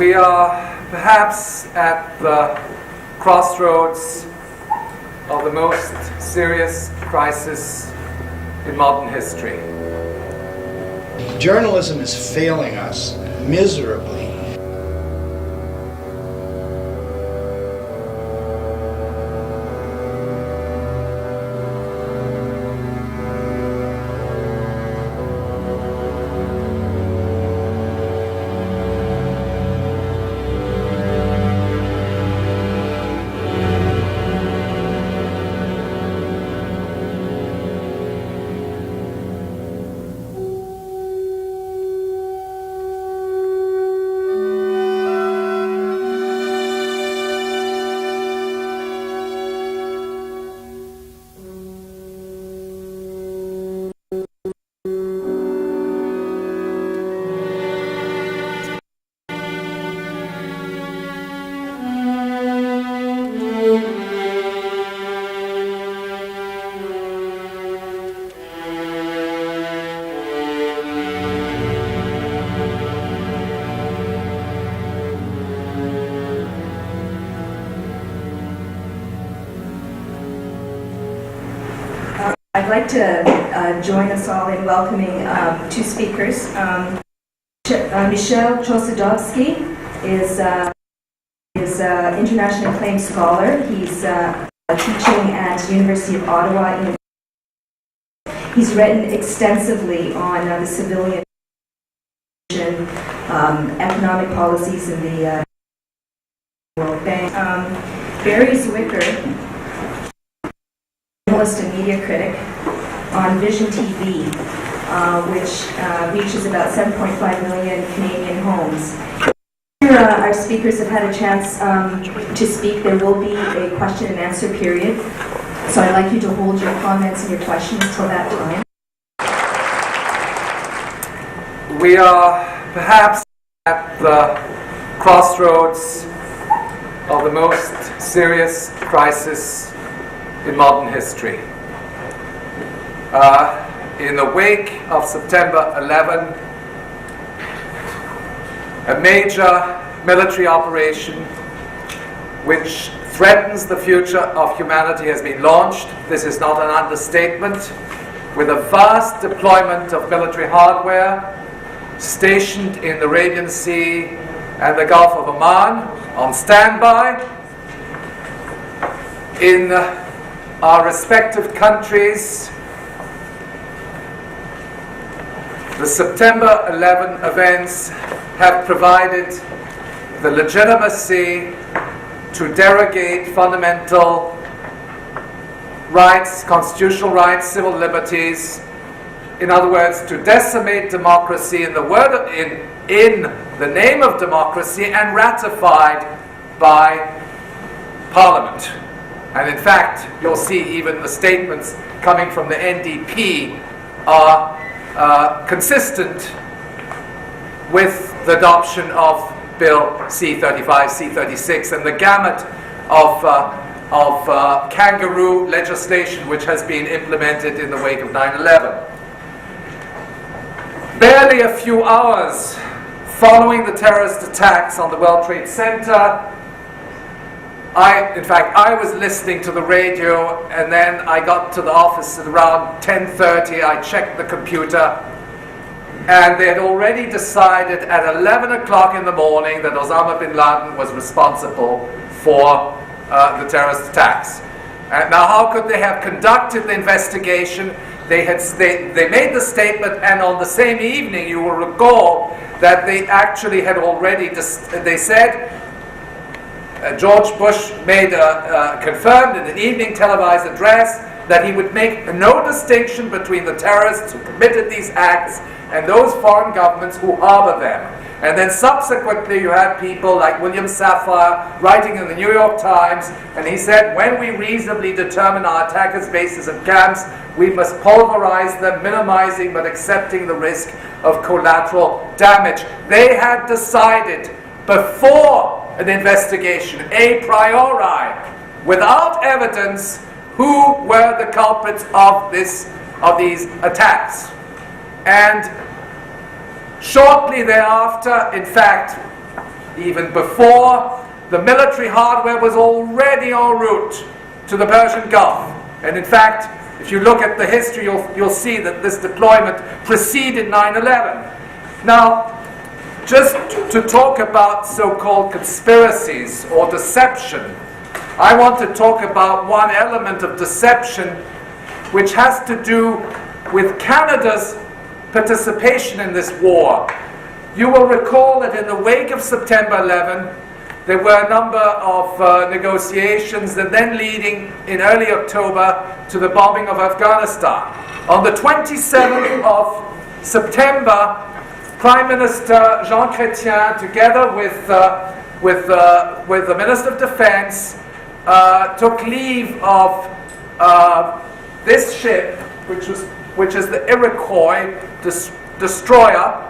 We are perhaps at the crossroads of the most serious crisis in modern history. Journalism is failing us miserably. I'd like to join us all in welcoming two speakers. Michel Chossudovsky is an internationally acclaimed scholar. He's teaching at University of Ottawa. He's written extensively on the civilian economic policies in the World Bank. Barrie Zwicker, journalist and media critic on Vision TV, which reaches about 7.5 million Canadian homes. Our speakers have had a chance to speak. There will be a question and answer period, so I'd like you to hold your comments and your questions till that time. We are perhaps at the crossroads of the most serious crisis in modern history. In the wake of September 11, a major military operation which threatens the future of humanity has been launched. This is not an understatement, with a vast deployment of military hardware stationed in the Arabian Sea and the Gulf of Oman on standby. In our respective countries, the September 11 events have provided the legitimacy to derogate fundamental rights, constitutional rights, civil liberties. In other words, to decimate democracy in the name of democracy and ratified by Parliament. And in fact, you'll see even the statements coming from the NDP are consistent with the adoption of Bill C-35, C-36, and the gamut of kangaroo legislation which has been implemented in the wake of 9/11. Barely a few hours following the terrorist attacks on the World Trade Center, I was listening to the radio, and then I got to the office at around 10:30. I checked the computer, and they had already decided at 11 o'clock in the morning that Osama bin Laden was responsible for the terrorist attacks. Now, how could they have conducted the investigation? They made the statement, and on the same evening, you will recall that they actually had already, they said, George Bush confirmed in an evening televised address that he would make no distinction between the terrorists who committed these acts and those foreign governments who harbor them. And then subsequently you had people like William Safire writing in the New York Times, and he said, when we reasonably determine our attackers' bases and camps, we must pulverize them, minimizing but accepting the risk of collateral damage. They had decided before an investigation, a priori, without evidence, who were the culprits of these attacks. And shortly thereafter, in fact, even before the military hardware was already en route to the Persian Gulf. And in fact, if you look at the history, you'll see that this deployment preceded 9/11. Now, just to talk about so-called conspiracies or deception, I want to talk about one element of deception which has to do with Canada's participation in this war. You will recall that in the wake of September 11, there were a number of negotiations and then leading in early October to the bombing of Afghanistan. On the 27th of September, Prime Minister Jean Chrétien, together with the Minister of Defense, took leave of this ship, which is the Iroquois destroyer,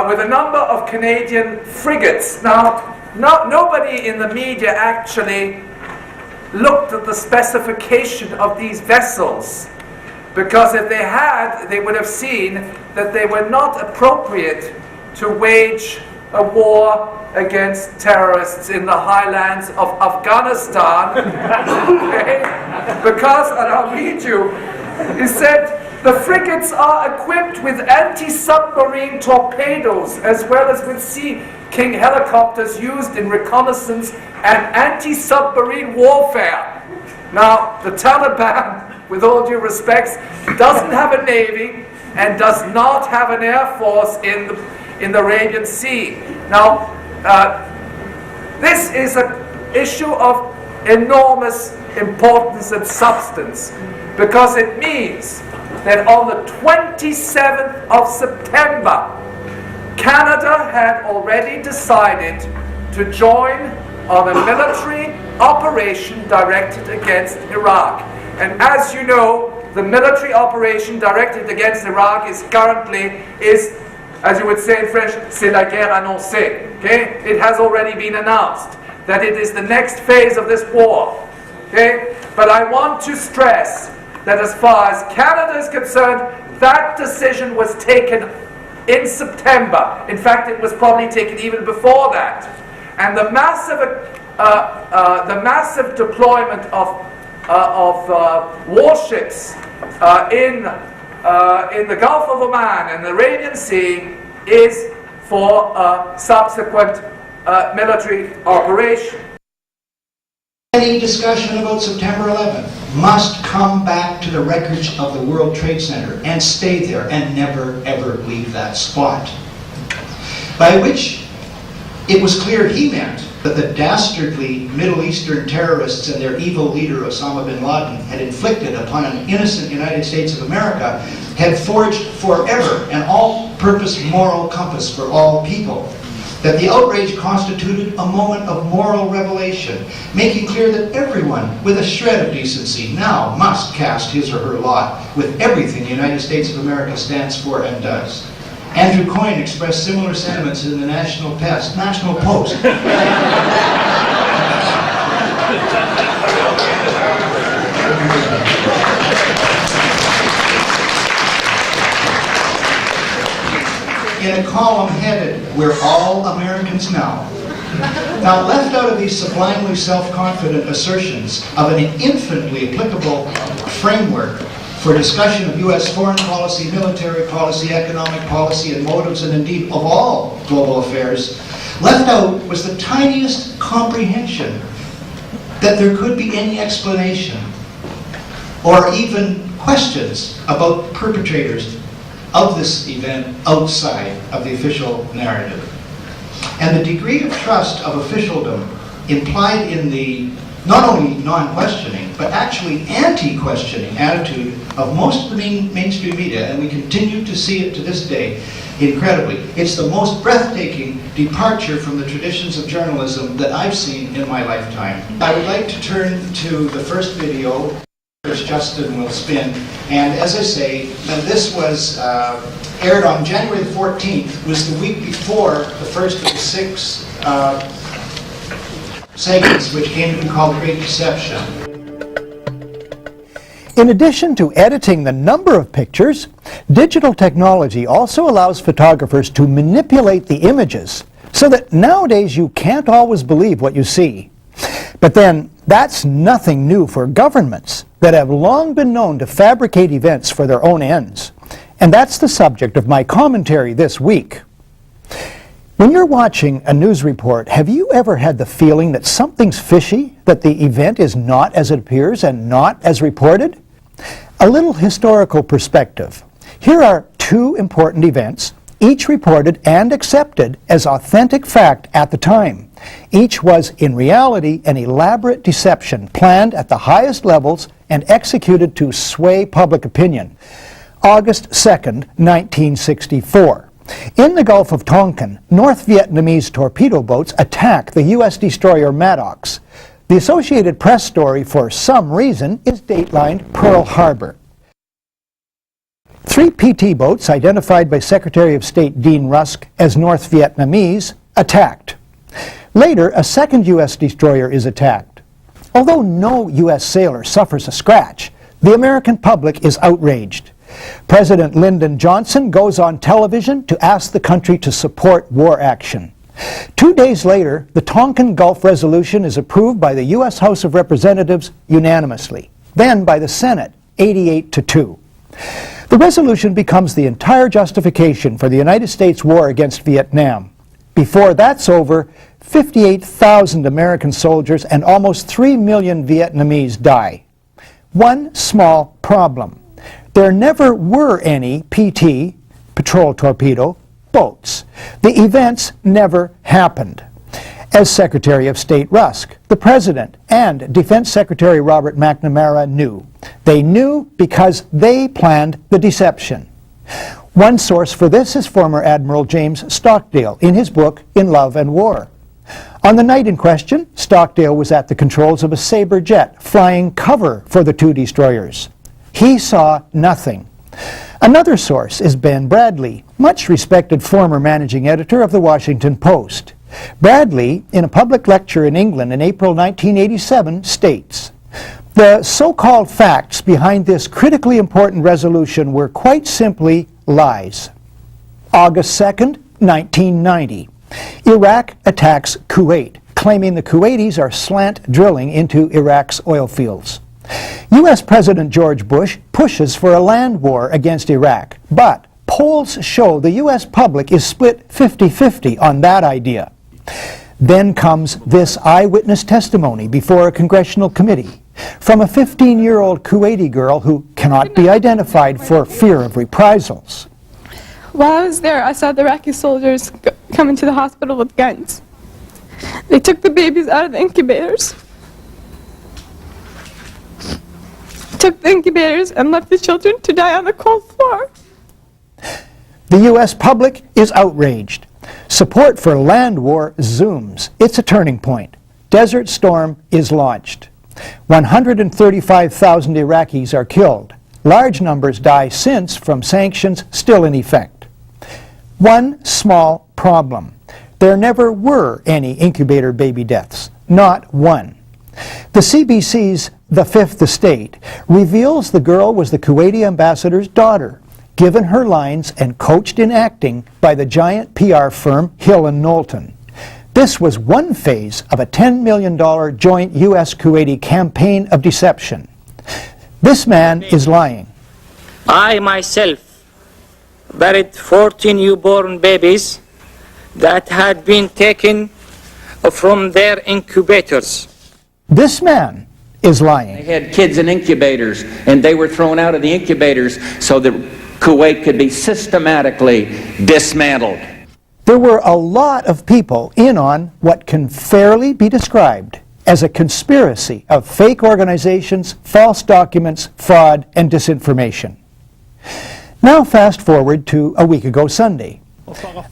with a number of Canadian frigates. Now, nobody in the media actually looked at the specification of these vessels, because if they had, they would have seen that they were not appropriate to wage a war against terrorists in the highlands of Afghanistan. Okay? Because, and I'll read you, he said, the frigates are equipped with anti-submarine torpedoes as well as with Sea King helicopters used in reconnaissance and anti-submarine warfare. Now, the Taliban, with all due respects, doesn't have a navy and does not have an air force in the Arabian Sea. Now, this is an issue of enormous importance and substance, because it means that on the 27th of September, Canada had already decided to join on a military operation directed against Iraq. And as you know, the military operation directed against Iraq is currently, as you would say in French, c'est la guerre annoncée. Okay? It has already been announced that it is the next phase of this war. Okay? But I want to stress that as far as Canada is concerned, that decision was taken in September. In fact, it was probably taken even before that. And the massive deployment of warships in the Gulf of Oman and the Arabian Sea is for a subsequent military operation. Any discussion about September 11th must come back to the records of the World Trade Center and stay there and never ever leave that spot. By which it was clear he meant that the dastardly Middle Eastern terrorists and their evil leader Osama bin Laden had inflicted upon an innocent United States of America had forged forever an all-purpose moral compass for all people. That the outrage constituted a moment of moral revelation, making clear that everyone with a shred of decency now must cast his or her lot with everything the United States of America stands for and does. Andrew Coyne expressed similar sentiments in the National Post. In a column headed, "We're all Americans now." Now, left out of these sublimely self-confident assertions of an infinitely applicable framework for discussion of U.S. foreign policy, military policy, economic policy, and motives, and indeed of all global affairs, left out was the tiniest comprehension that there could be any explanation or even questions about perpetrators of this event outside of the official narrative. And the degree of trust of officialdom implied in the not only non-questioning, but actually anti-questioning attitude of most of the mainstream media, and we continue to see it to this day, incredibly. It's the most breathtaking departure from the traditions of journalism that I've seen in my lifetime. I would like to turn to the first video, which Justin will spin. And as I say, this was aired on January the 14th, was the week before the first of the 6 segments which came to be called Great Deception. In addition to editing the number of pictures, digital technology also allows photographers to manipulate the images So that nowadays you can't always believe what you see. But then, that's nothing new for governments that have long been known to fabricate events for their own ends. And that's the subject of my commentary this week. When you're watching a news report, have you ever had the feeling that something's fishy, that the event is not as it appears and not as reported? A little historical perspective. Here are two important events, each reported and accepted as authentic fact at the time. Each was, in reality, an elaborate deception planned at the highest levels and executed to sway public opinion. August 2nd, 1964. In the Gulf of Tonkin, North Vietnamese torpedo boats attack the U.S. destroyer Maddox. The Associated Press story, for some reason, is datelined Pearl Harbor. 3 PT boats, identified by Secretary of State Dean Rusk as North Vietnamese, attacked. Later, a second U.S. destroyer is attacked. Although no U.S. sailor suffers a scratch, the American public is outraged. President Lyndon Johnson goes on television to ask the country to support war action. 2 days later, the Tonkin Gulf Resolution is approved by the U.S. House of Representatives unanimously, then by the Senate 88-2. The resolution becomes the entire justification for the United States war against Vietnam. Before that's over, 58,000 American soldiers and almost 3 million Vietnamese die. One small problem. There never were any PT, patrol torpedo, boats. The events never happened. As Secretary of State Rusk, the President, and Defense Secretary Robert McNamara knew. They knew because they planned the deception. One source for this is former Admiral James Stockdale in his book In Love and War. On the night in question, Stockdale was at the controls of a Sabre jet flying cover for the 2 destroyers. He saw nothing. Another source is Ben Bradlee, much respected former managing editor of the Washington Post. Bradlee, in a public lecture in England in April 1987, states, "The so-called facts behind this critically important resolution were quite simply lies." August 2nd, 1990. Iraq attacks Kuwait, claiming the Kuwaitis are slant drilling into Iraq's oil fields. U.S. President George Bush pushes for a land war against Iraq, but polls show the U.S. public is split 50-50 on that idea. Then comes this eyewitness testimony before a congressional committee from a 15-year-old Kuwaiti girl who cannot be identified for fear of reprisals. While I was there, I saw the Iraqi soldiers come into the hospital with guns. They took the babies out of the incubators, and left the children to die on the cold floor. The U.S. public is outraged. Support for land war zooms. It's a turning point. Desert Storm is launched. 135,000 Iraqis are killed. Large numbers die since from sanctions still in effect. One small problem. There never were any incubator baby deaths. Not one. The CBC's The Fifth Estate reveals the girl was the Kuwaiti ambassador's daughter, given her lines and coached in acting by the giant PR firm Hill & Knowlton. This was one phase of a $10 million joint U.S.-Kuwaiti campaign of deception. This man is lying. I myself buried 14 newborn babies that had been taken from their incubators. This man is lying. They had kids in incubators, and they were thrown out of the incubators so that Kuwait could be systematically dismantled. There were a lot of people in on what can fairly be described as a conspiracy of fake organizations, false documents, fraud, and disinformation. Now fast forward to a week ago Sunday.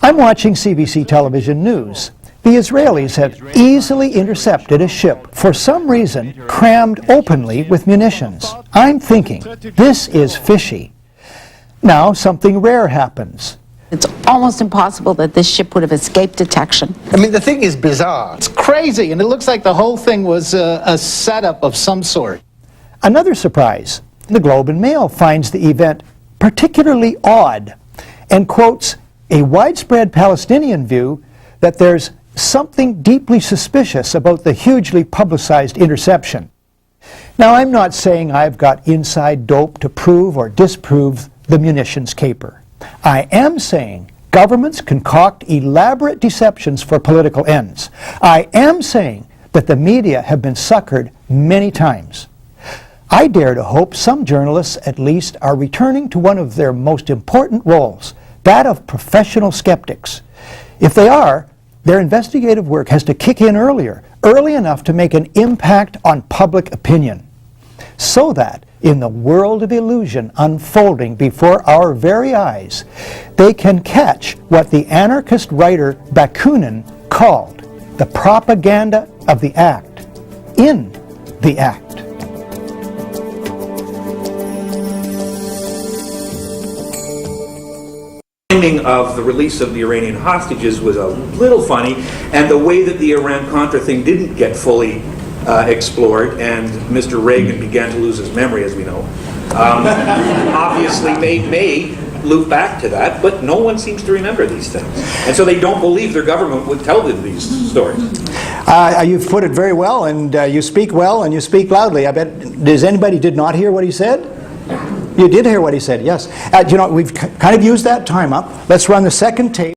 I'm watching CBC television news. The Israelis have easily intercepted a ship, for some reason, crammed openly with munitions. I'm thinking, this is fishy. Now something rare happens. It's almost impossible that this ship would have escaped detection. I mean, the thing is bizarre. It's crazy, and it looks like the whole thing was a setup of some sort. Another surprise. The Globe and Mail finds the event particularly odd and quotes a widespread Palestinian view that there's something deeply suspicious about the hugely publicized interception. Now, I'm not saying I've got inside dope to prove or disprove the munitions caper. I am saying governments concoct elaborate deceptions for political ends. I am saying that the media have been suckered many times. I dare to hope some journalists, at least, are returning to one of their most important roles, that of professional skeptics. If they are, their investigative work has to kick in early enough to make an impact on public opinion, so that, in the world of illusion unfolding before our very eyes, they can catch what the anarchist writer Bakunin called the propaganda of the act, in the act. Of the release of the Iranian hostages was a little funny, and the way that the Iran-Contra thing didn't get fully explored, and Mr. Reagan began to lose his memory, as we know, obviously may loop back to that, but no one seems to remember these things. And so they don't believe their government would tell them these stories. You've put it very well, and you speak well, and you speak loudly. I bet, does anybody did not hear what he said? You did hear what he said, yes. You know, we've kind of used that time up. Let's run the second tape.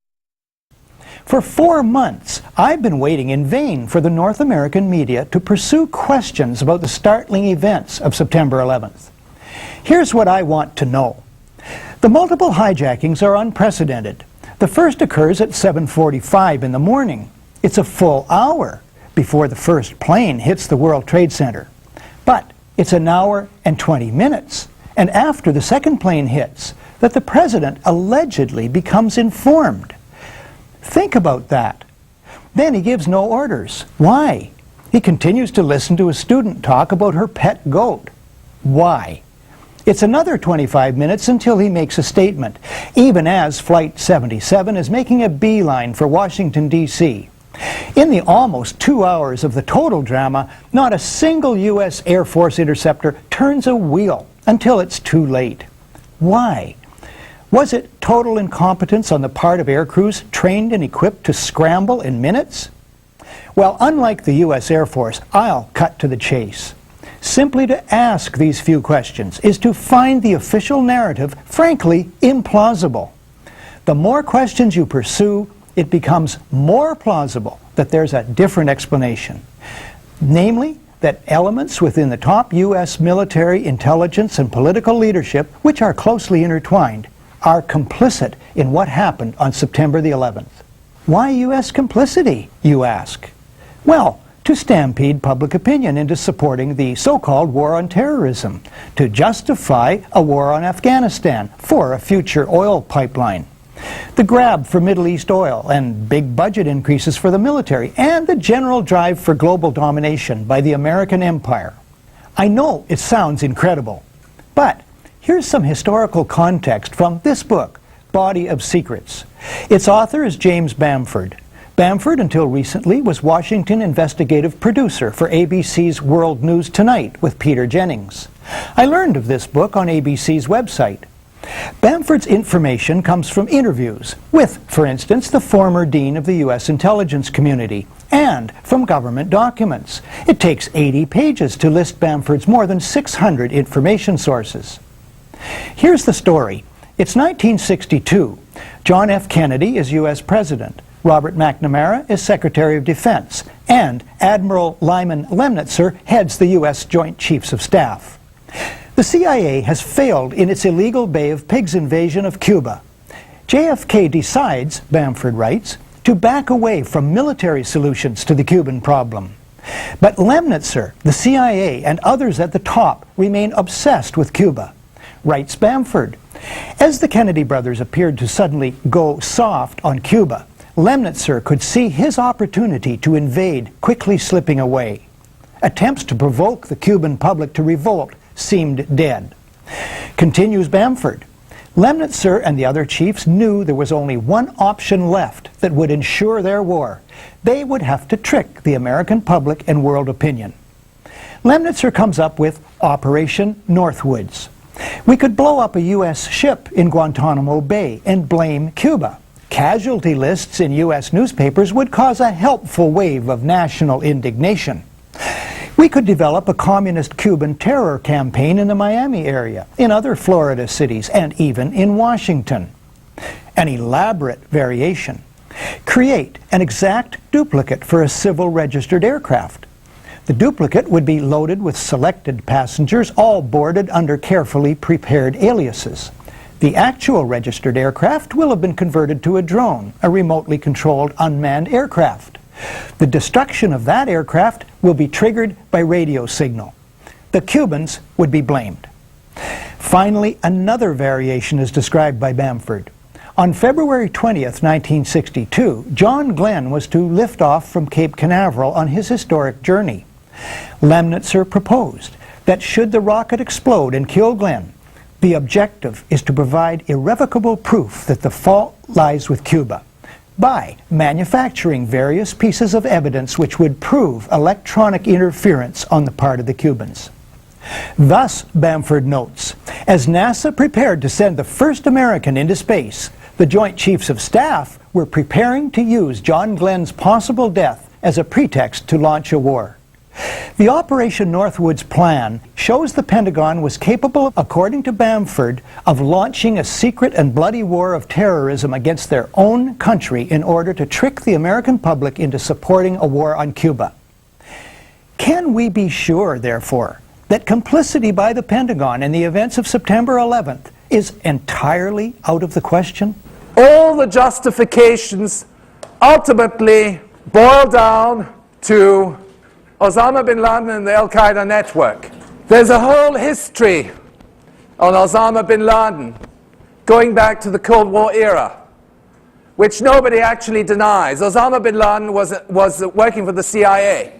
For 4 months, I've been waiting in vain for the North American media to pursue questions about the startling events of September 11th. Here's what I want to know. The multiple hijackings are unprecedented. The first occurs at 7:45 in the morning. It's a full hour before the first plane hits the World Trade Center. But it's an hour and 20 minutes. And after the second plane hits, that the president allegedly becomes informed. Think about that. Then he gives no orders. Why? He continues to listen to a student talk about her pet goat. Why? It's another 25 minutes until he makes a statement, even as Flight 77 is making a beeline for Washington, D.C. In the almost 2 hours of the total drama, not a single U.S. Air Force interceptor turns a wheel until it's too late. Why? Was it total incompetence on the part of air crews trained and equipped to scramble in minutes? Well, unlike the U.S. Air Force, I'll cut to the chase. Simply to ask these few questions is to find the official narrative, frankly, implausible. The more questions you pursue, it becomes more plausible that there's a different explanation. Namely, that elements within the top U.S. military, intelligence, and political leadership, which are closely intertwined, are complicit in what happened on September the 11th. Why U.S. complicity, you ask? Well, to stampede public opinion into supporting the so-called war on terrorism, to justify a war on Afghanistan for a future oil pipeline, the grab for Middle East oil and big budget increases for the military, and the general drive for global domination by the American empire. I know it sounds incredible, but here's some historical context from this book, Body of Secrets. Its author is James Bamford. Bamford, until recently, was Washington investigative producer for ABC's World News Tonight with Peter Jennings. I learned of this book on ABC's website. Bamford's information comes from interviews with, for instance, the former dean of the U.S. intelligence community, and from government documents. It takes 80 pages to list Bamford's more than 600 information sources. Here's the story. It's 1962. John F. Kennedy is U.S. President. Robert McNamara is Secretary of Defense. And Admiral Lyman Lemnitzer heads the U.S. Joint Chiefs of Staff. The CIA has failed in its illegal Bay of Pigs invasion of Cuba. JFK decides, Bamford writes, to back away from military solutions to the Cuban problem. But Lemnitzer, the CIA, and others at the top remain obsessed with Cuba. Writes Bamford, as the Kennedy brothers appeared to suddenly go soft on Cuba, Lemnitzer could see his opportunity to invade quickly slipping away. Attempts to provoke the Cuban public to revolt seemed dead. Continues Bamford, Lemnitzer and the other chiefs knew there was only one option left that would ensure their war. They would have to trick the American public and world opinion. Lemnitzer comes up with Operation Northwoods. We could blow up a U.S. ship in Guantanamo Bay and blame Cuba. Casualty lists in U.S. newspapers would cause a helpful wave of national indignation. We could develop a communist Cuban terror campaign in the Miami area, in other Florida cities, and even in Washington. An elaborate variation. Create an exact duplicate for a civil registered aircraft. The duplicate would be loaded with selected passengers, all boarded under carefully prepared aliases. The actual registered aircraft will have been converted to a drone, a remotely controlled unmanned aircraft. The destruction of that aircraft will be triggered by radio signal. The Cubans would be blamed. Finally, another variation is described by Bamford. On February 20th, 1962, John Glenn was to lift off from Cape Canaveral on his historic journey. Lemnitzer proposed that should the rocket explode and kill Glenn, the objective is to provide irrevocable proof that the fault lies with Cuba by manufacturing various pieces of evidence which would prove electronic interference on the part of the Cubans. Thus, Bamford notes, as NASA prepared to send the first American into space, the Joint Chiefs of Staff were preparing to use John Glenn's possible death as a pretext to launch a war. The Operation Northwoods plan shows the Pentagon was capable, according to Bamford, of launching a secret and bloody war of terrorism against their own country in order to trick the American public into supporting a war on Cuba. Can we be sure, therefore, that complicity by the Pentagon in the events of September 11th is entirely out of the question? All the justifications ultimately boil down to Osama bin Laden and the Al-Qaeda network. There's a whole history on Osama bin Laden going back to the Cold War era, which nobody actually denies. Osama bin Laden was working for the CIA.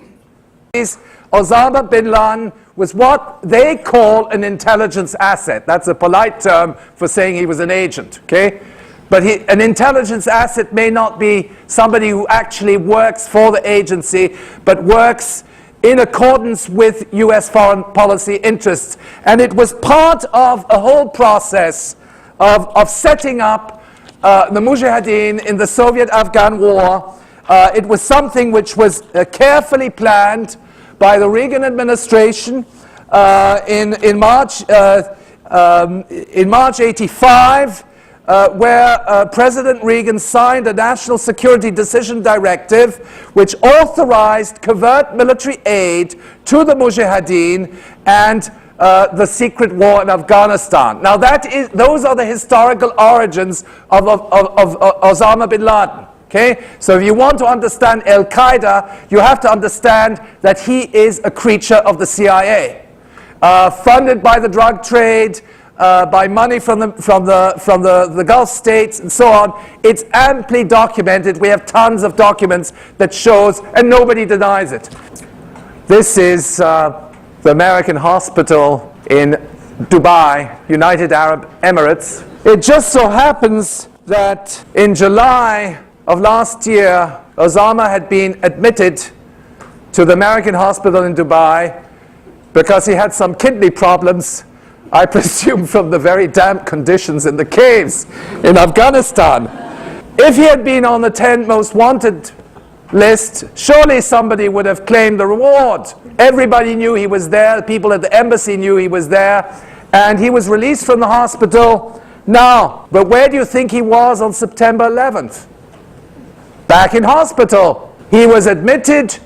Osama bin Laden was what they call an intelligence asset. That's a polite term for saying he was an agent, okay? But an intelligence asset may not be somebody who actually works for the agency, but works in accordance with U.S. foreign policy interests. And it was part of a whole process of setting up the Mujahideen in the Soviet-Afghan war. It was something which was carefully planned by the Reagan administration in March 85, where President Reagan signed a National Security Decision Directive which authorized covert military aid to the Mujahideen and the secret war in Afghanistan. Now those are the historical origins of Osama bin Laden. Okay? So if you want to understand Al-Qaeda, you have to understand that he is a creature of the CIA, funded by the drug trade, by money from the Gulf states and so on. It's amply documented. We have tons of documents that shows, and nobody denies it. This is the American hospital in Dubai, United Arab Emirates. It just so happens that in July of last year, Osama had been admitted to the American hospital in Dubai because he had some kidney problems, I presume from the very damp conditions in the caves in Afghanistan. If he had been on the 10 most wanted list, surely somebody would have claimed the reward. Everybody knew he was there, people at the embassy knew he was there, and he was released from the hospital. Now, but where do you think he was on September 11th? Back in hospital. He was admitted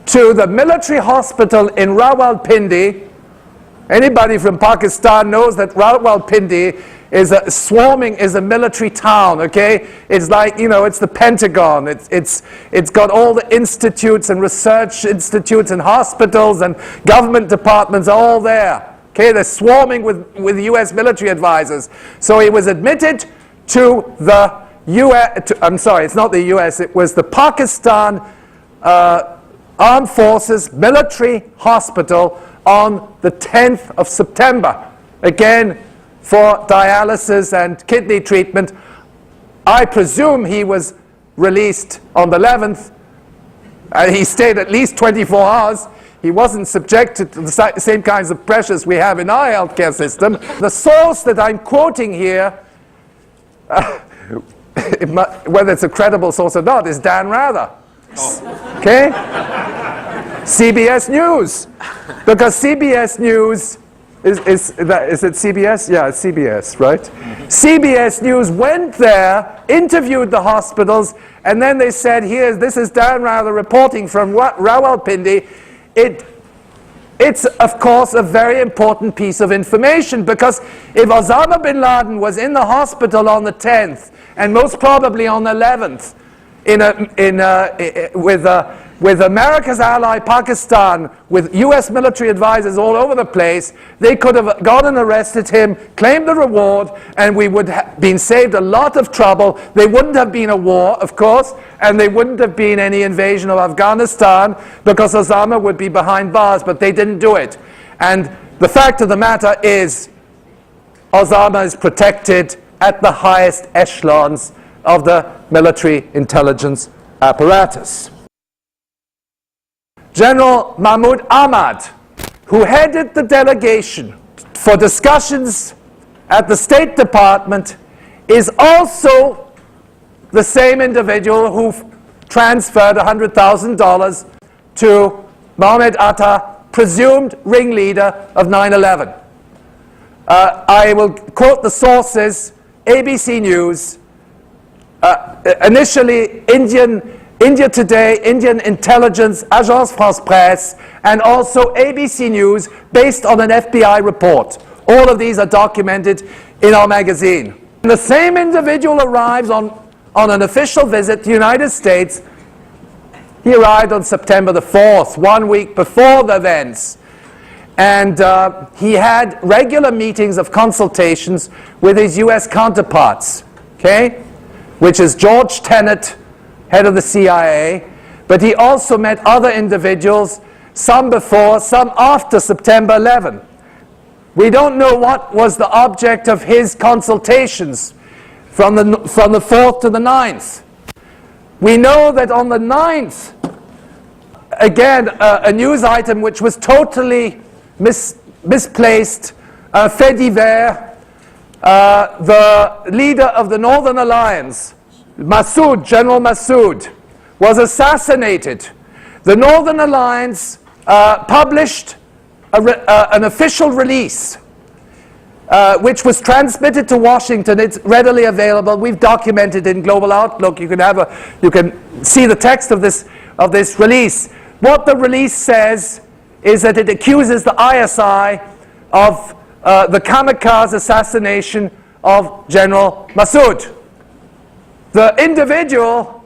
to the military hospital in Rawalpindi. Anybody from Pakistan knows that Rawalpindi is a military town, okay? It's like, you know, it's the Pentagon. It's got all the institutes and research institutes and hospitals and government departments all there. Okay, they're swarming with US military advisors. So he was admitted to the I'm sorry, it's not the US, it was the Pakistan Armed Forces Military Hospital on the 10th of September. Again, for dialysis and kidney treatment. I presume he was released on the 11th. He stayed at least 24 hours. He wasn't subjected to the same kinds of pressures we have in our healthcare system. The source that I'm quoting here whether it's a credible source or not, is Dan Rather. Okay? CBS News. Because CBS News, is it CBS? Yeah, it's CBS, right? CBS News went there, interviewed the hospitals, and then they said, this is Dan Rather reporting from Rawalpindi. It's, of course, a very important piece of information, because if Osama bin Laden was in the hospital on the 10th, and most probably on the 11th, with America's ally Pakistan, with US military advisors all over the place, they could have gone and arrested him, claimed the reward, and we would have been saved a lot of trouble. There wouldn't have been a war, of course, and there wouldn't have been any invasion of Afghanistan, because Osama would be behind bars, but they didn't do it. And the fact of the matter is, Osama is protected at the highest echelons of the military intelligence apparatus. General Mahmoud Ahmad, who headed the delegation for discussions at the State Department, is also the same individual who transferred $100,000 to Mohammed Atta, presumed ringleader of 9/11. I will quote the sources: ABC News, initially India Today, Indian Intelligence, Agence France Presse, and also ABC News, based on an FBI report. All of these are documented in our magazine. And the same individual arrives on an official visit to the United States. He arrived on September the 4th, 1 week before the events. And he had regular meetings of consultations with his US counterparts, okay? Which is George Tenet, head of the CIA, but he also met other individuals, some before, some after September 11. We don't know what was the object of his consultations from the 4th to the 9th. We know that on the 9th, again, a news item which was totally misplaced, fait divers, the leader of the Northern Alliance, Massoud, General Massoud, was assassinated. The Northern Alliance published an official release, which was transmitted to Washington. It's readily available. We've documented in Global Outlook. You can see the text of this release. What the release says is that it accuses the ISI of the kamikaze assassination of General Massoud. The individual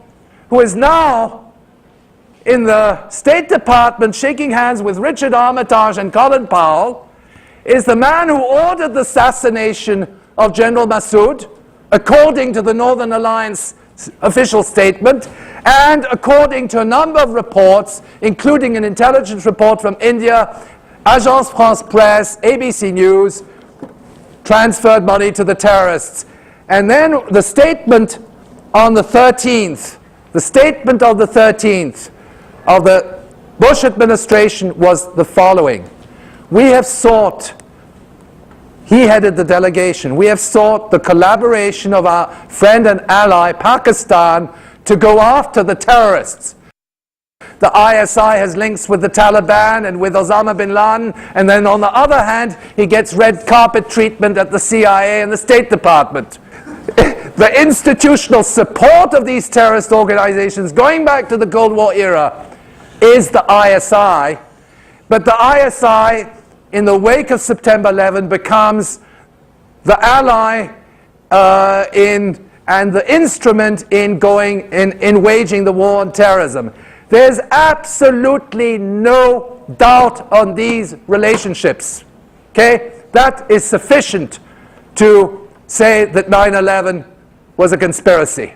who is now in the State Department shaking hands with Richard Armitage and Colin Powell is the man who ordered the assassination of General Massoud, according to the Northern Alliance official statement, and according to a number of reports, including an intelligence report from India, Agence France Presse, ABC News, transferred money to the terrorists. And then the statement on the 13th, the statement of the 13th of the Bush administration was the following. We have sought, he headed the delegation, we have sought the collaboration of our friend and ally Pakistan to go after the terrorists. The ISI has links with the Taliban and with Osama bin Laden, and then on the other hand, he gets red carpet treatment at the CIA and the State Department. The institutional support of these terrorist organizations, going back to the Cold War era, is the ISI. But the ISI, in the wake of September 11, becomes the ally and the instrument in waging the war on terrorism. There's absolutely no doubt on these relationships. Okay? That is sufficient to say that 9/11 was a conspiracy.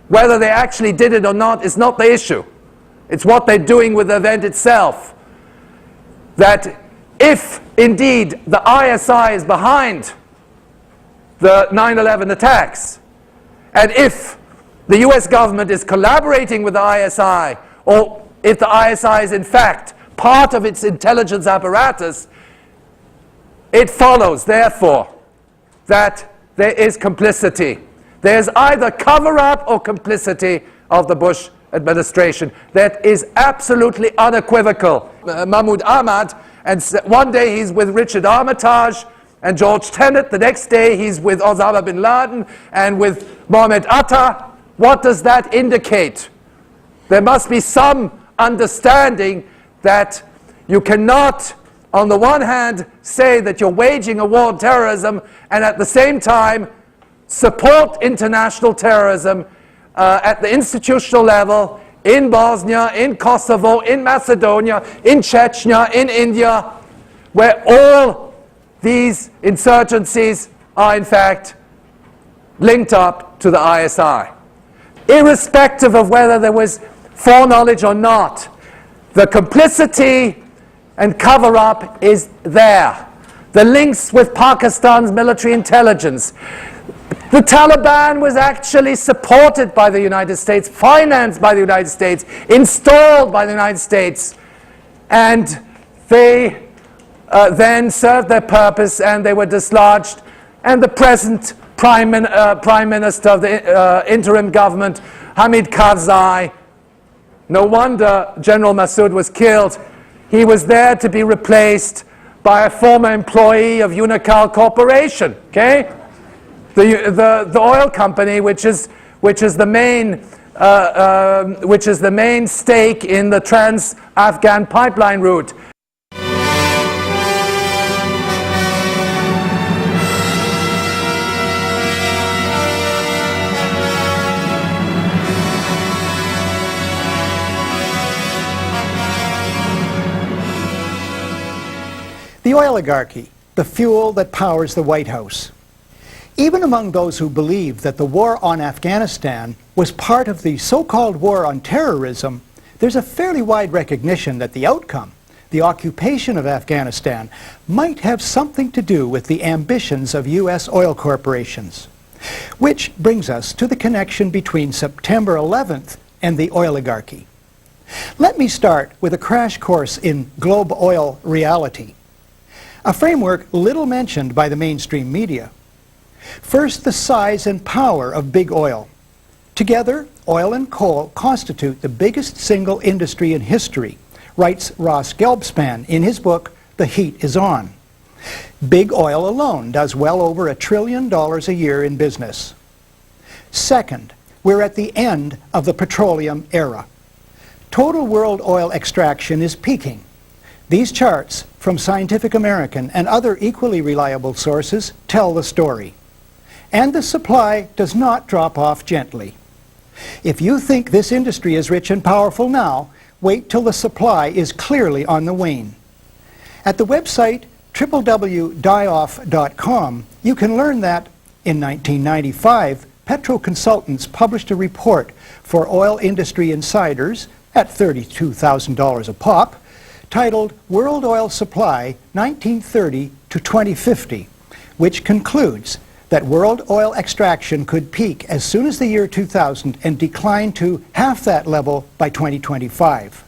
Whether they actually did it or not is not the issue. It's what they're doing with the event itself. That if indeed the ISI is behind the 9/11 attacks, and if the US government is collaborating with the ISI, or if the ISI is in fact part of its intelligence apparatus, it follows, therefore, that there is complicity. There's either cover-up or complicity of the Bush administration. That is absolutely unequivocal. Mahmoud Ahmad, and one day he's with Richard Armitage and George Tenet, the next day he's with Osama bin Laden and with Mohammed Atta. What does that indicate? There must be some understanding that you cannot, on the one hand, say that you're waging a war on terrorism and at the same time support international terrorism at the institutional level in Bosnia, in Kosovo, in Macedonia, in Chechnya, in India, where all these insurgencies are in fact linked up to the ISI. Irrespective of whether there was foreknowledge or not, the complicity and cover-up is there. The links with Pakistan's military intelligence. The Taliban was actually supported by the United States, financed by the United States, installed by the United States, and they then served their purpose and they were dislodged. And the present Prime Minister of the interim government, Hamid Karzai, no wonder General Massoud was killed. He was there to be replaced by a former employee of Unocal Corporation, okay? The oil company, which is the main stake in the Trans-Afghan pipeline route. The oligarchy, the fuel that powers the White House. Even among those who believe that the war on Afghanistan was part of the so-called war on terrorism, there's a fairly wide recognition that the outcome, the occupation of Afghanistan, might have something to do with the ambitions of U.S. oil corporations. Which brings us to the connection between September 11th and the oligarchy. Let me start with a crash course in globe oil reality, a framework little mentioned by the mainstream media. First, the size and power of big oil. Together, oil and coal constitute the biggest single industry in history, writes Ross Gelbspan in his book, The Heat is On. Big oil alone does well over $1 trillion a year in business. Second, we're at the end of the petroleum era. Total world oil extraction is peaking. These charts from Scientific American and other equally reliable sources tell the story. And the supply does not drop off gently. If you think this industry is rich and powerful now, wait till the supply is clearly on the wane. At the website www.dioff.com, you can learn that in 1995, Petro Consultants published a report for oil industry insiders at $32,000 a pop, titled World Oil Supply 1930 to 2050, which concludes that world oil extraction could peak as soon as the year 2000 and decline to half that level by 2025.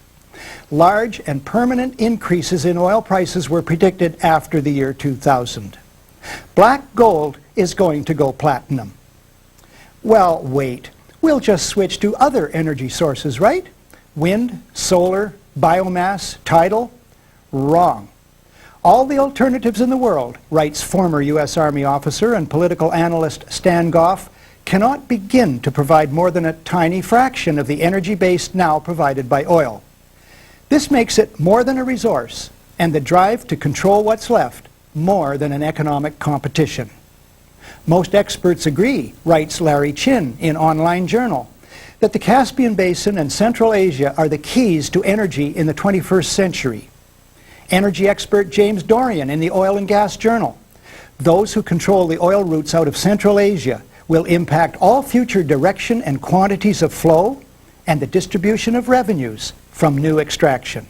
Large and permanent increases in oil prices were predicted after the year 2000. Black gold is going to go platinum. Well, wait. We'll just switch to other energy sources, right? Wind, solar, biomass, tidal? Wrong. All the alternatives in the world, writes former U.S. Army officer and political analyst Stan Goff, cannot begin to provide more than a tiny fraction of the energy base now provided by oil. This makes it more than a resource, and the drive to control what's left more than an economic competition. Most experts agree, writes Larry Chin in Online Journal, that the Caspian Basin and Central Asia are the keys to energy in the 21st century. Energy expert James Dorian in the Oil and Gas Journal. Those who control the oil routes out of Central Asia will impact all future direction and quantities of flow and the distribution of revenues from new extraction.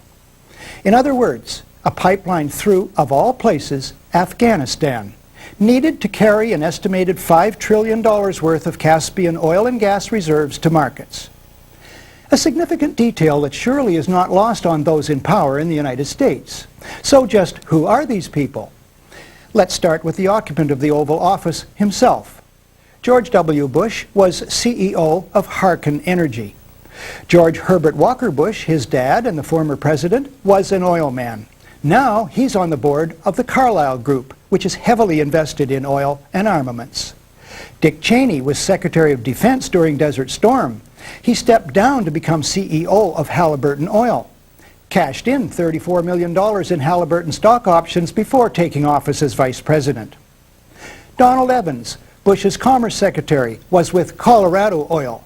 In other words, a pipeline through, of all places, Afghanistan, needed to carry an estimated $5 trillion worth of Caspian oil and gas reserves to markets. A significant detail that surely is not lost on those in power in the United States. So just who are these people? Let's start with the occupant of the Oval Office himself. George W. Bush was CEO of Harken Energy. George Herbert Walker Bush, his dad and the former president, was an oil man. Now he's on the board of the Carlyle Group, which is heavily invested in oil and armaments. Dick Cheney was Secretary of Defense during Desert Storm. He stepped down to become CEO of Halliburton Oil. Cashed in $34 million in Halliburton stock options before taking office as Vice President. Donald Evans, Bush's Commerce Secretary, was with Colorado Oil.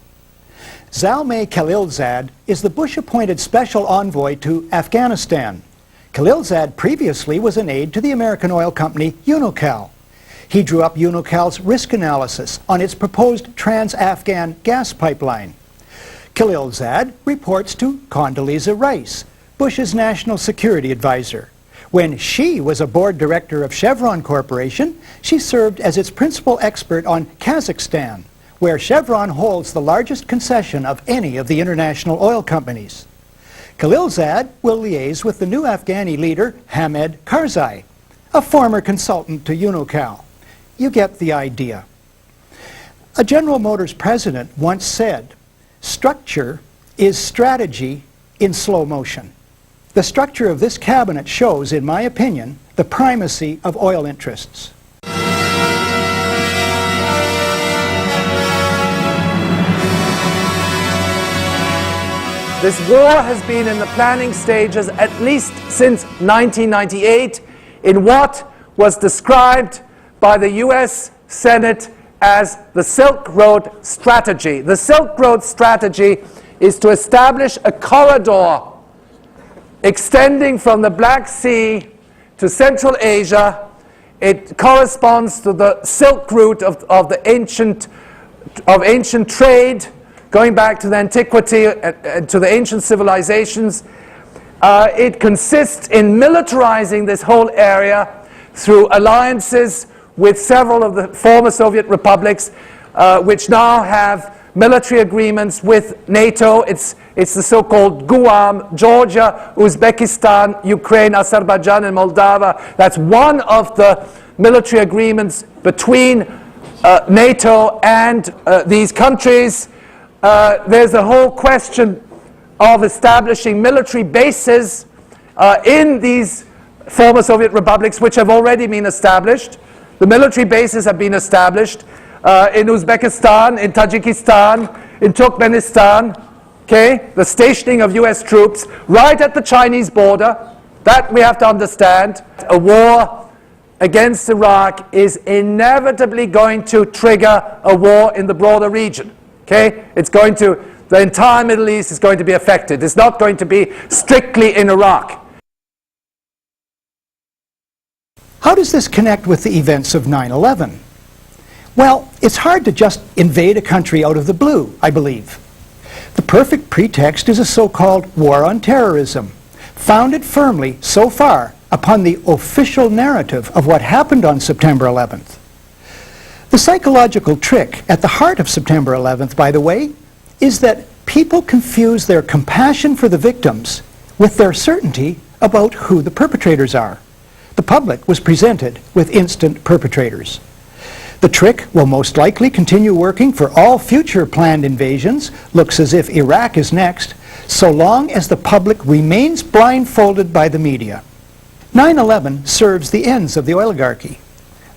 Zalmay Khalilzad is the Bush-appointed Special Envoy to Afghanistan. Khalilzad previously was an aide to the American oil company Unocal. He drew up Unocal's risk analysis on its proposed trans-Afghan gas pipeline. Khalilzad reports to Condoleezza Rice, Bush's national security advisor. When she was a board director of Chevron Corporation, she served as its principal expert on Kazakhstan, where Chevron holds the largest concession of any of the international oil companies. Khalilzad will liaise with the new Afghani leader, Hamid Karzai, a former consultant to Unocal. You get the idea. A General Motors president once said, "Structure is strategy in slow motion." The structure of this cabinet shows, in my opinion, the primacy of oil interests. This war has been in the planning stages at least since 1998 in what was described by the US Senate as the Silk Road Strategy. The Silk Road Strategy is to establish a corridor extending from the Black Sea to Central Asia. It corresponds to the Silk Route of ancient trade, going back to the antiquity, to the ancient civilizations. It consists in militarizing this whole area through alliances with several of the former Soviet republics, which now have military agreements with NATO. It's the so-called Guam, Georgia, Uzbekistan, Ukraine, Azerbaijan, and Moldova. That's one of the military agreements between NATO and these countries. There's a whole question of establishing military bases in these former Soviet republics, which have already been established. The military bases have been established in Uzbekistan, in Tajikistan, in Turkmenistan. Okay, the stationing of US troops right at the Chinese border. That we have to understand. A war against Iraq is inevitably going to trigger a war in the broader region. Okay, the entire Middle East is going to be affected. It's not going to be strictly in Iraq. How does this connect with the events of 9/11? Well, it's hard to just invade a country out of the blue, I believe. The perfect pretext is a so-called war on terrorism, founded firmly, so far, upon the official narrative of what happened on September 11th. The psychological trick at the heart of September 11th, by the way, is that people confuse their compassion for the victims with their certainty about who the perpetrators are. The public was presented with instant perpetrators. The trick will most likely continue working for all future planned invasions. Looks as if Iraq is next, so long as the public remains blindfolded by the media. 9/11 serves the ends of the oligarchy.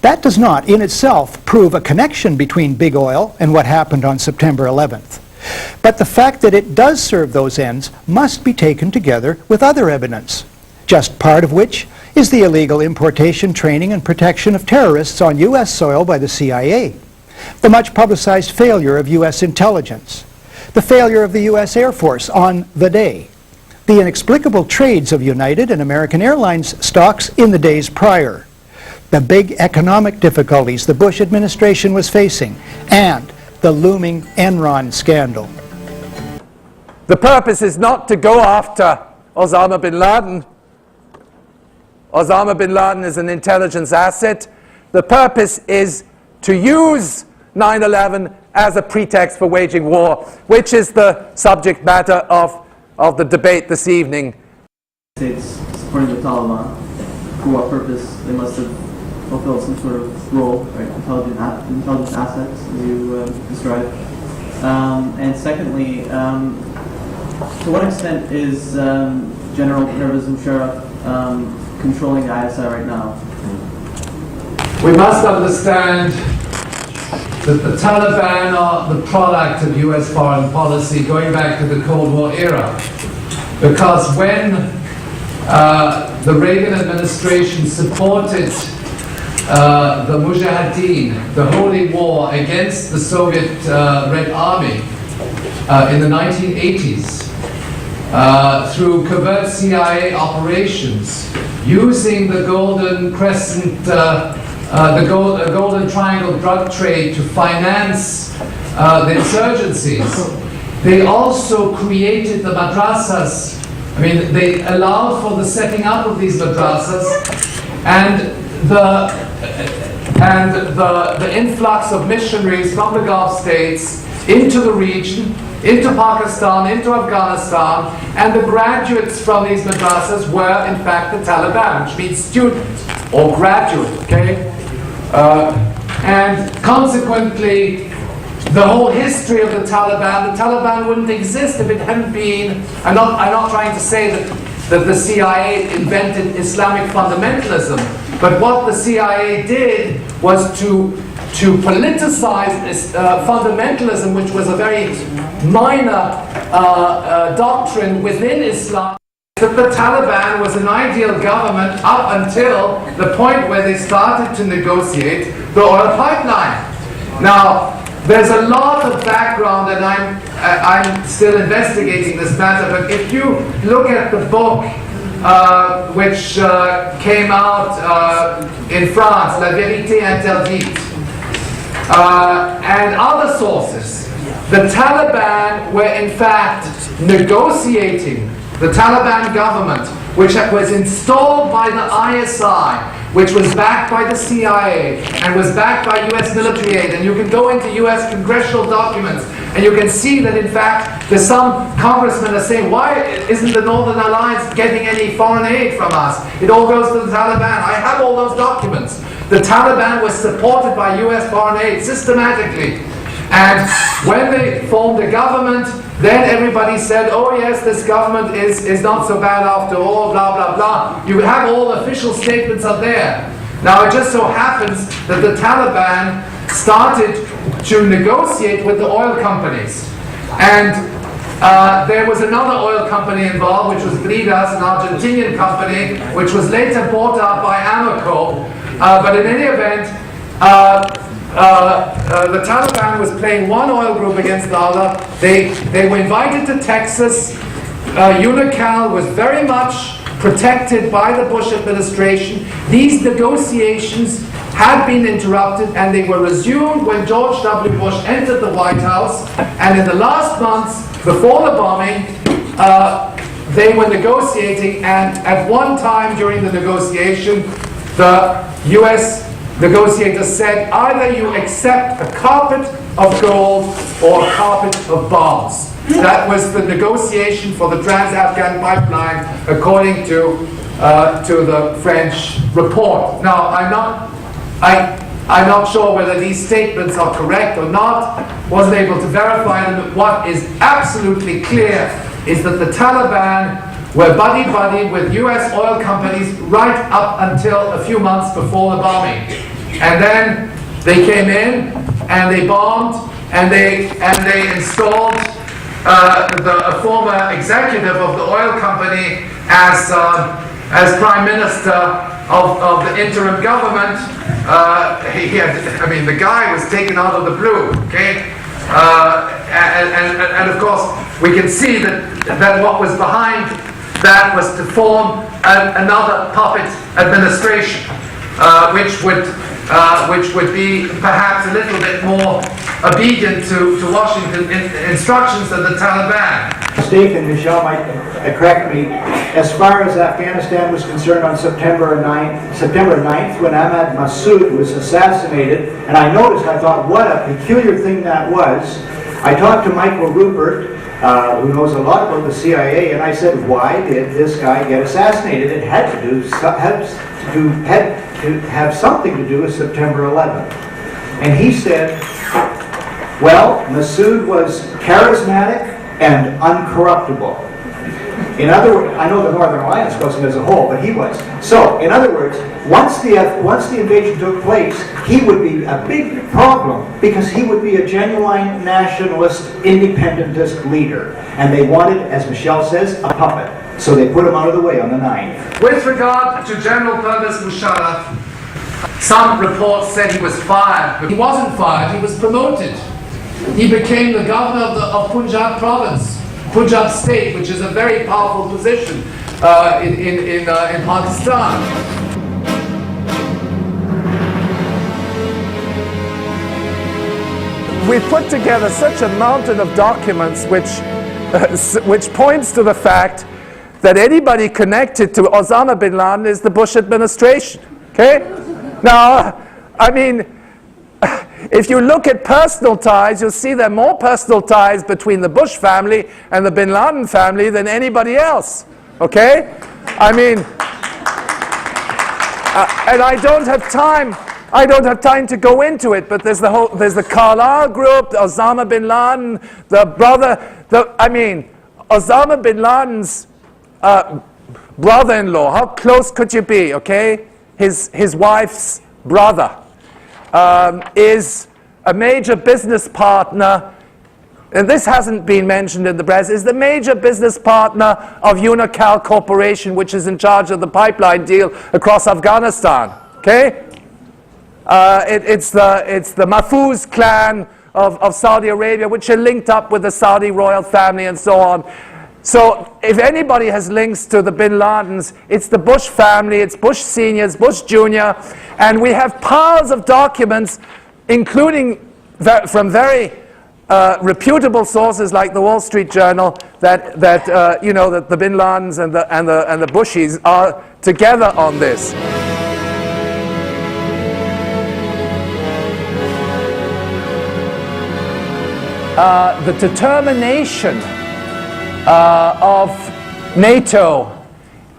That does not, in itself, prove a connection between big oil and what happened on September 11th. But the fact that it does serve those ends must be taken together with other evidence, just part of which is the illegal importation, training, and protection of terrorists on U.S. soil by the CIA, the much publicized failure of U.S. intelligence, the failure of the U.S. Air Force on the day, the inexplicable trades of United and American Airlines stocks in the days prior, the big economic difficulties the Bush administration was facing, and the looming Enron scandal. The purpose is not to go after Osama bin Laden. Osama bin Laden is an intelligence asset. The purpose is to use 9/11 as a pretext for waging war, which is the subject matter of the debate this evening. States supporting the Taliban. For what purpose? They must have fulfill some sort of role, right? Intelligence assets, as you described. And secondly, to what extent is General Pervez Musharraf controlling the ISI right now? We must understand that the Taliban are the product of US foreign policy going back to the Cold War era. Because when the Reagan administration supported the Mujahideen, the holy war against the Soviet Red Army in the 1980s, through covert CIA operations, using the Golden Crescent, the Golden Triangle drug trade to finance the insurgencies. They also created the madrasas. I mean, they allowed for the setting up of these madrasas and the influx of missionaries from the Gulf states into the region, into Pakistan, into Afghanistan, and the graduates from these madrasas were in fact the Taliban, which means student or graduate, okay? And consequently, the whole history of the Taliban wouldn't exist if it hadn't been, I'm not trying to say that the CIA invented Islamic fundamentalism, but what the CIA did was to politicize fundamentalism, which was a very minor doctrine within Islam. That the Taliban was an ideal government up until the point where they started to negotiate the oil pipeline. Now, there's a lot of background, and I'm still investigating this matter, but if you look at the book which came out in France, La Vérité Interdite, and other sources, the Taliban were in fact negotiating, the Taliban government, which was installed by the ISI, which was backed by the CIA and was backed by US military aid. And you can go into US congressional documents and you can see that in fact there's some congressmen are saying, why isn't the Northern Alliance getting any foreign aid from us? It all goes to the Taliban. I have all those documents. The Taliban was supported by US foreign aid systematically. And when they formed a government, then everybody said, oh yes, this government is not so bad after all, blah, blah, blah. You have all official statements up there. Now it just so happens that the Taliban started to negotiate with the oil companies. And there was another oil company involved, which was Bridas, an Argentinian company, which was later bought out by Amoco. But in any event, the Taliban was playing one oil group against the other. They were invited to Texas. Unocal was very much protected by the Bush administration. These negotiations had been interrupted and they were resumed when George W. Bush entered the White House. And in the last months before the bombing, they were negotiating, and at one time during the negotiation, the US negotiators said, either you accept a carpet of gold or a carpet of bombs. That was the negotiation for the Trans-Afghan pipeline, according to the French report. Now, I'm not sure whether these statements are correct or not. Wasn't able to verify them. But what is absolutely clear is that the Taliban were buddy-buddy with US oil companies right up until a few months before the bombing. And then they came in and they bombed and they installed a former executive of the oil company as prime minister of the interim government. The guy was taken out of the blue, okay? And of course, we can see that what was behind that was to form another puppet administration, which would be perhaps a little bit more obedient to Washington instructions than the Taliban. Mistaken, Michel might correct me. As far as Afghanistan was concerned, on September 9th, when Ahmad Massoud was assassinated, and I thought, what a peculiar thing that was. I talked to Michael Rupert, who knows a lot about the CIA, and I said, why did this guy get assassinated? It had to have something to do with September 11th. And he said, well, Massoud was charismatic and uncorruptible. In other words, I know the Northern Alliance wasn't as a whole, but he was. So, in other words, once the invasion took place, he would be a big problem because he would be a genuine nationalist, independentist leader. And they wanted, as Michel says, a puppet. So they put him out of the way on the 9th. With regard to General Pervez Musharraf, some reports said he was fired, but he wasn't fired, he was promoted. He became the governor of Punjab province, Punjab state, which is a very powerful position in Pakistan. We put together such a mountain of documents which points to the fact that anybody connected to Osama bin Laden is the Bush administration. Okay? Now, I mean, if you look at personal ties, you'll see there are more personal ties between the Bush family and the bin Laden family than anybody else. Okay? I mean, and I don't have time to go into it, but there's the Carlyle group, the Osama bin Laden, the brother, Osama bin Laden's brother-in-law, how close could you be, okay? His wife's brother is a major business partner, and this hasn't been mentioned in the press, is the major business partner of Unocal Corporation, which is in charge of the pipeline deal across Afghanistan, okay? It's the Mahfouz clan of Saudi Arabia, which are linked up with the Saudi royal family and so on. So if anybody has links to the bin Ladens, it's the Bush family, it's Bush Sr., it's Bush Jr., and we have piles of documents, including from very reputable sources like the Wall Street Journal, that the bin Ladens and the Bushies are together on this. The determination of NATO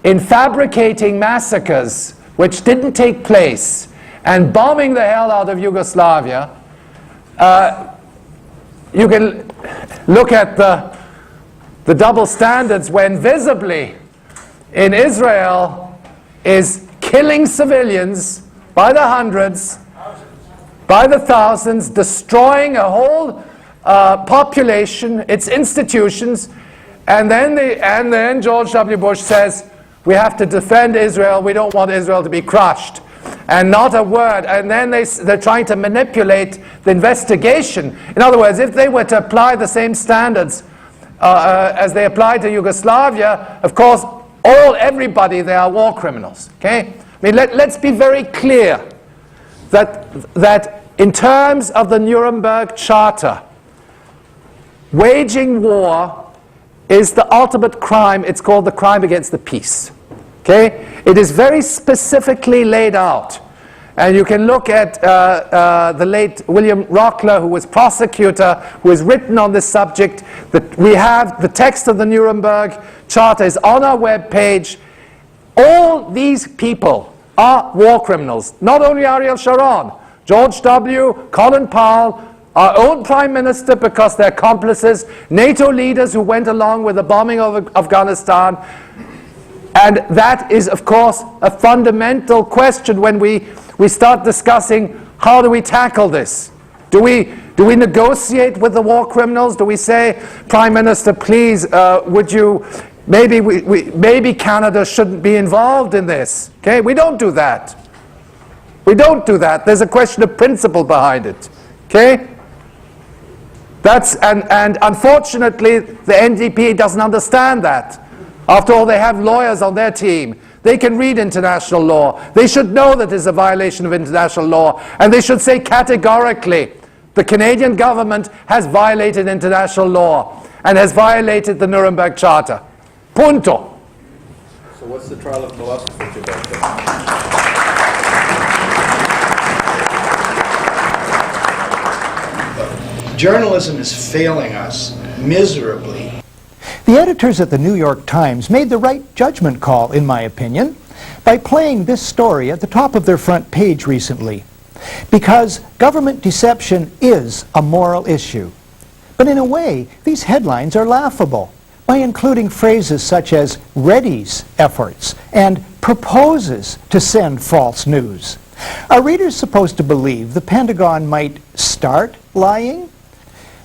in fabricating massacres which didn't take place and bombing the hell out of Yugoslavia, you can look at the double standards when visibly in Israel is killing civilians by the hundreds, by the thousands, destroying a whole population, its institutions, and then George W. Bush says, we have to defend Israel, we don't want Israel to be crushed. And not a word. And then they're trying to manipulate the investigation. In other words, if they were to apply the same standards as they applied to Yugoslavia, of course, everybody there are war criminals. Okay? I mean, let's be very clear that in terms of the Nuremberg Charter, waging war is the ultimate crime. It's called the crime against the peace. Okay? It is very specifically laid out. And you can look at the late William Rockler, who was prosecutor, who has written on this subject. That we have the text of the Nuremberg Charter is on our webpage. All these people are war criminals. Not only Ariel Sharon, George W., Colin Powell, our own Prime Minister, because they're accomplices, NATO leaders who went along with the bombing of Afghanistan. And that is, of course, a fundamental question when we start discussing how do we tackle this. Do we negotiate with the war criminals? Do we say, Prime Minister, please, would you, maybe Canada shouldn't be involved in this? Okay, we don't do that. We don't do that. There's a question of principle behind it. Okay? And unfortunately, the NDP doesn't understand that. After all, they have lawyers on their team. They can read international law. They should know that it's a violation of international law. And they should say categorically, the Canadian government has violated international law and has violated the Nuremberg Charter. Punto. So what's the trial of Milosevic about that? Journalism is failing us miserably. The editors at the New York Times made the right judgment call, in my opinion, by playing this story at the top of their front page recently. Because government deception is a moral issue. But in a way, these headlines are laughable by including phrases such as readies efforts and proposes to send false news. Are readers supposed to believe the Pentagon might start lying?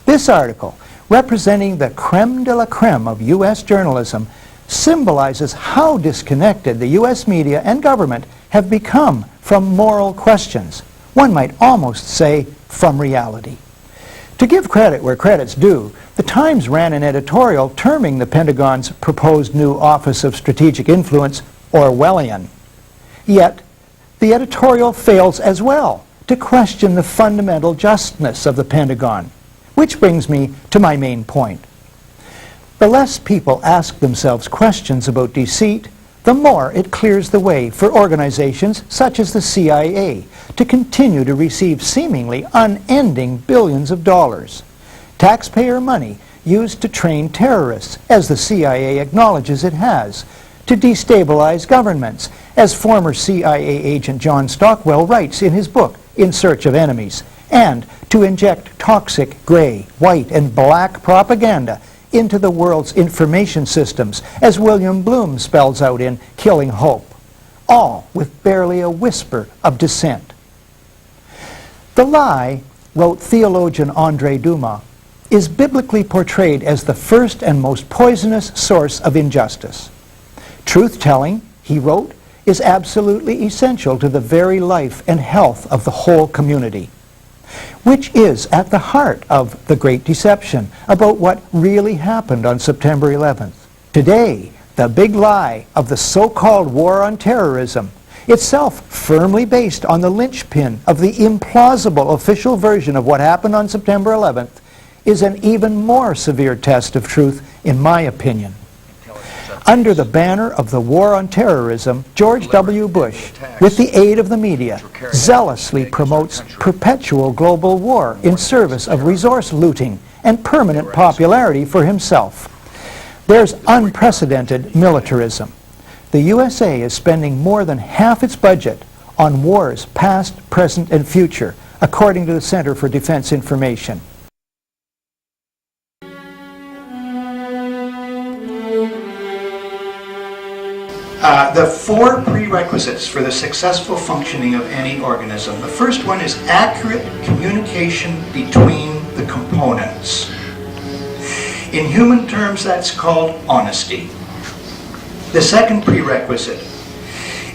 This article, representing the creme de la creme of U.S. journalism, symbolizes how disconnected the U.S. media and government have become from moral questions. One might almost say from reality. To give credit where credit's due, the Times ran an editorial terming the Pentagon's proposed new Office of Strategic Influence Orwellian. Yet, the editorial fails as well to question the fundamental justness of the Pentagon, which brings me to my main point. The less people ask themselves questions about deceit, the more it clears the way for organizations such as the CIA to continue to receive seemingly unending billions of dollars. Taxpayer money used to train terrorists, as the CIA acknowledges it has, to destabilize governments, as former CIA agent John Stockwell writes in his book, In Search of Enemies, and to inject toxic gray, white, and black propaganda into the world's information systems, as William Bloom spells out in Killing Hope, all with barely a whisper of dissent. The lie, wrote theologian André Dumas, is biblically portrayed as the first and most poisonous source of injustice. Truth-telling, he wrote, is absolutely essential to the very life and health of the whole community, which is at the heart of the Great Deception about what really happened on September 11th. Today, the big lie of the so-called war on terrorism, itself firmly based on the linchpin of the implausible official version of what happened on September 11th, is an even more severe test of truth, in my opinion. Under the banner of the war on terrorism, George W. Bush, with the aid of the media, zealously promotes perpetual global war in service of resource looting and permanent popularity for himself. There's unprecedented militarism. The USA is spending more than half its budget on wars past, present, and future, according to the Center for Defense Information. The four prerequisites for the successful functioning of any organism. The first one is accurate communication between the components. In human terms, that's called honesty. The second prerequisite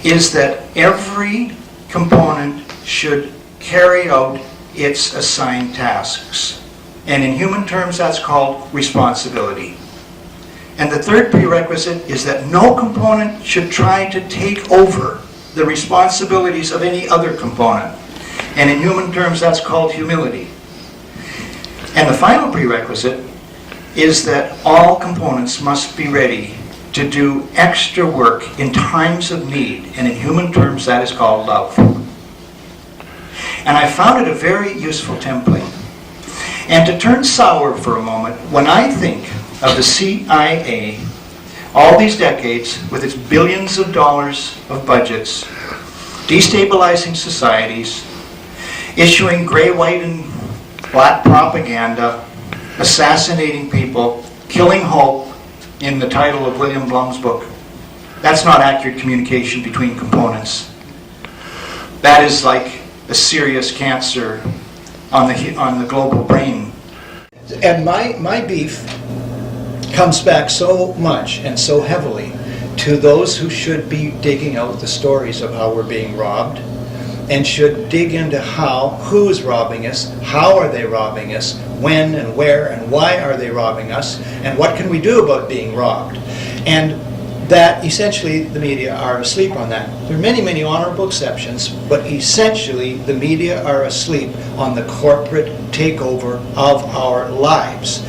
is that every component should carry out its assigned tasks. And in human terms, that's called responsibility. And the third prerequisite is that no component should try to take over the responsibilities of any other component. And in human terms, that's called humility. And the final prerequisite is that all components must be ready to do extra work in times of need. And in human terms, that is called love. And I found it a very useful template. And to turn sour for a moment, when I think of the CIA, all these decades, with its billions of dollars of budgets, destabilizing societies, issuing gray, white, and black propaganda, assassinating people, killing hope, in the title of William Blum's book, that's not accurate communication between components. That is like a serious cancer on the global brain. And my beef comes back so much and so heavily to those who should be digging out the stories of how we're being robbed and should dig into who is robbing us, how are they robbing us, when and where and why are they robbing us, and what can we do about being robbed. And that essentially the media are asleep on that. There are many, many honorable exceptions, but essentially the media are asleep on the corporate takeover of our lives.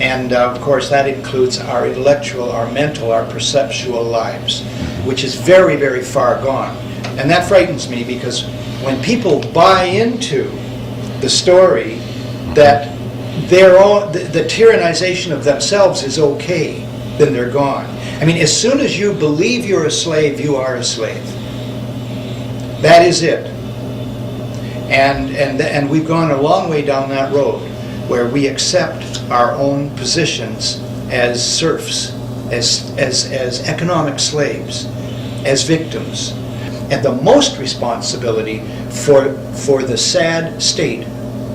And of course that includes our intellectual, our mental, our perceptual lives, which is very, very far gone. And that frightens me because when people buy into the story that the tyrannization of themselves is okay, then they're gone. I mean, as soon as you believe you're a slave, you are a slave. That is it. And we've gone a long way down that road, where we accept our own positions as serfs, as economic slaves, as victims. And the most responsibility for the sad state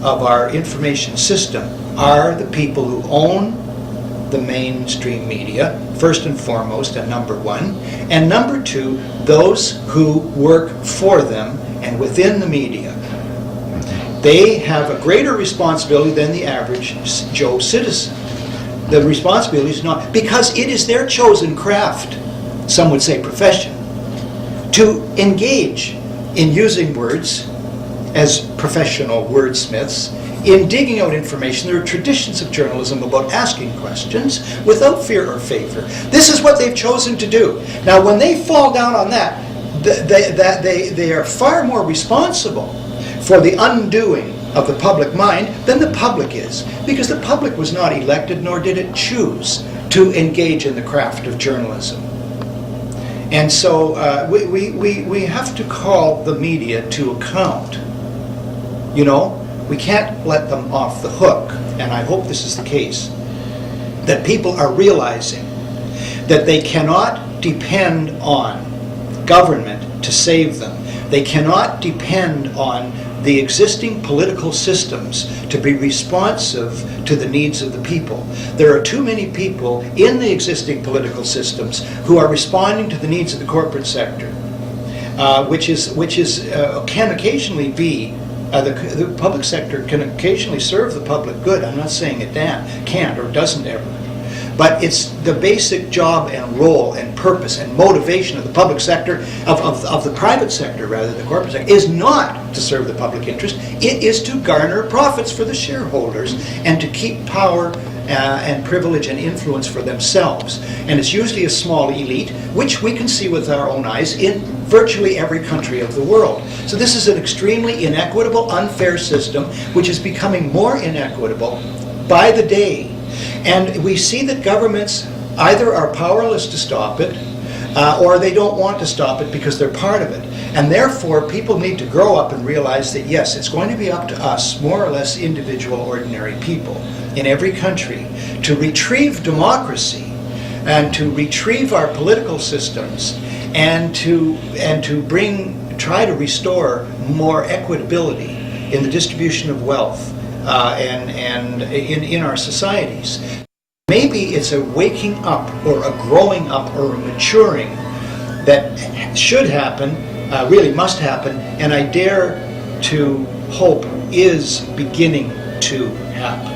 of our information system are the people who own the mainstream media, first and foremost, and number one. And number two, those who work for them and within the media. They have a greater responsibility than the average Joe citizen. The responsibility is not, because it is their chosen craft, some would say profession, to engage in using words as professional wordsmiths, in digging out information. There are traditions of journalism about asking questions without fear or favor. This is what they've chosen to do. Now, when they fall down on that, they are far more responsible for the undoing of the public mind than the public is, because the public was not elected, nor did it choose to engage in the craft of journalism. And so we have to call the media to account. You know, we can't let them off the hook, and I hope this is the case, that people are realizing that they cannot depend on government to save them. They cannot depend on the existing political systems to be responsive to the needs of the people. There are too many people in the existing political systems who are responding to the needs of the corporate sector, which can occasionally be the public sector can occasionally serve the public good. I'm not saying it can't or doesn't ever. But it's the basic job and role and purpose and motivation of the public sector, of the private sector rather than the corporate sector, is not to serve the public interest. It is to garner profits for the shareholders and to keep power and privilege and influence for themselves. And it's usually a small elite, which we can see with our own eyes in virtually every country of the world. So this is an extremely inequitable, unfair system, which is becoming more inequitable by the day. And we see that governments either are powerless to stop it, or they don't want to stop it because they're part of it. And therefore, people need to grow up and realize that, yes, it's going to be up to us, more or less individual, ordinary people in every country, to retrieve democracy and to retrieve our political systems and to try to restore more equitability in the distribution of wealth and in our societies. Maybe it's a waking up or a growing up or a maturing that should happen, really must happen, and I dare to hope is beginning to happen.